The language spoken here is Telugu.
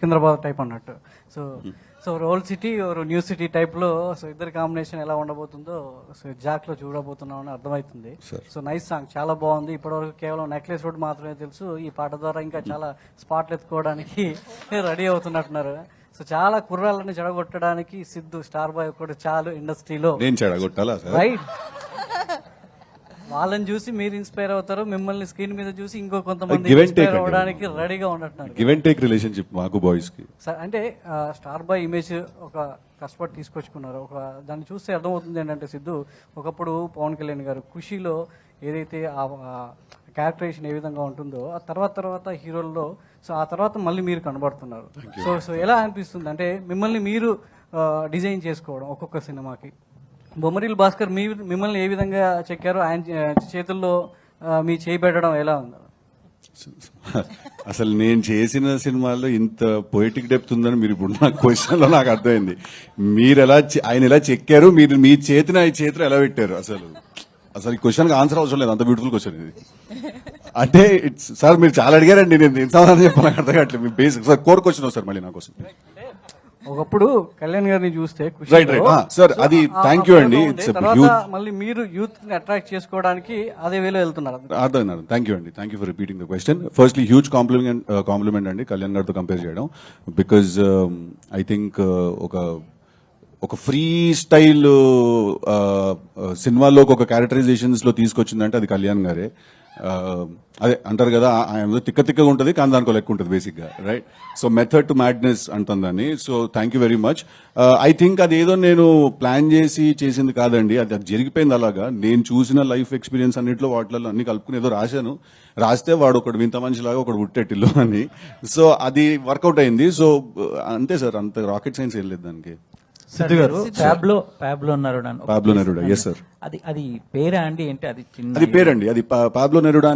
సికింద్రాబాద్ టైప్ అన్నట్టు. So so old city new city type లో సో ఇద్దరు కాంబినేషన్ ఎలా ఉండబోతుందో సో జాక్ లో చూడబోతున్నాం అని అర్థమవుతుంది. సో నైస్ సాంగ్, చాలా బాగుంది. ఇప్పటివరకు కేవలం నెక్లెస్ రోడ్ మాత్రమే తెలుసు, ఈ పాట ద్వారా ఇంకా చాలా స్పాట్లు ఎత్తుకోవడానికి రెడీ అవుతున్నట్టున్నారు. సో చాలా కుర్రాళ్ళని చెడగొట్టడానికి సిద్ధు స్టార్ బాయ్ కూడా చాలు ఇండస్ట్రీలో. నేను చెడగొట్టాలా రైట్, వాళ్ళని చూసి మీరు ఇన్స్పైర్ అవుతారు, మిమ్మల్ని స్క్రీన్ మీద చూసి ఇంకో కొంతమంది ఇన్స్పైర్ అవ్వడానికి రెడీగా ఉన్నట్టున్నారు. గివ్ అండ్ టేక్ రిలేషన్షిప్ మాకు బాయ్స్ కి. అంటే స్టార్ బాయ్ ఇమేజ్ ఒక కష్టపడి తీసుకొచ్చుకున్నారు. ఒక దాన్ని చూస్తే అర్థమవుతుంది ఏంటంటే సిద్ధు ఒకప్పుడు పవన్ కళ్యాణ్ గారు ఖుషీలో ఏదైతే ఆ క్యారెక్టరైజేషన్ ఏ విధంగా ఉంటుందో ఆ తర్వాత హీరోల్లో సో ఆ తర్వాత మళ్ళీ మీరు కనబడుతున్నారు. సో ఎలా అనిపిస్తుంది అంటే మిమ్మల్ని మీరు డిజైన్ చేసుకోవడం ఒక్కొక్క సినిమాకి? బొమ్మరిల్ భాస్కర్ మిమ్మల్ని ఏ విధంగా చెక్కారో ఆయన చేతుల్లో మీ చేయి పెట్టడం ఎలా ఉంది? అసలు నేను చేసిన సినిమాల్లో ఇంత పొయిటిక్ డెప్త్ ఉందని మీరు ఇప్పుడు నా క్వశ్చన్ లో నాకు అర్థమైంది. మీరు ఆయన ఎలా చెక్కారు, మీరు మీ చేతిని ఆయన చేతిలో ఎలా పెట్టారు? అసలు ఈ క్వశ్చన్ ఆన్సర్ అవసరం లేదు, అంత బ్యూటిఫుల్ క్వశ్చన్ ఇది. అంటే సార్ మీరు చాలా అడిగారండి, నేను సమాధానం చెప్పాను, నాకు అర్థం కావట్లేదు. మీ బేసిక్ సార్ కోర్ క్వశ్చన్ వస్తారు మళ్ళీ నా కోసం. ఒకప్పుడు కళ్యాణ్ గారిని చూస్తే రైట్ సార్, అది థ్యాంక్ యూ అండి. మళ్ళీ మీరు యూత్ ని అట్రాక్ట్ చేసుకోవడానికి అదే వేలో వెళ్తున్నారు. అర్థం. థ్యాంక్ యూ అండి, thank you for repeating the question. Firstly huge compliment అండి కళ్యాణ్ గారితో కంపేర్ చేయడం. బికాజ్ ఐ థింక్ ఒక ఫ్రీ స్టైల్ సినిమాలోకి ఒక క్యారెక్టరైజేషన్స్ లో తీసుకొచ్చిందంటే అది కళ్యాణ్ గారే. అదే అంటారు కదా, ఆయన తిక్కగా ఉంటుంది కానీ దానికో లెక్క ఉంటుంది బేసిక్ గా, right? So method to madness అంటుందని. So thank you very much. I think అదేదో నేను ప్లాన్ చేసింది కాదండి, అది జరిగిపోయింది అలాగా. నేను చూసిన లైఫ్ ఎక్స్పీరియన్స్ అన్నింటిలో వాటిలో అన్ని కలుపుకుని ఏదో రాస్తే వాడు ఒకడు వింత మనిషిలాగా ఒకడు పుట్టేటిల్లు అని. సో అది వర్కౌట్ అయింది. సో అంతే సార్, అంత రాకెట్ సైన్స్ ఏం లేదు దానికి. సిద్ధు గారు పాబ్లో నెరుడా, ఎస్ సార్. అది పేరా అండి? ఏంటి అది? అది పేరండి, అది పాబ్లో నెరుడా.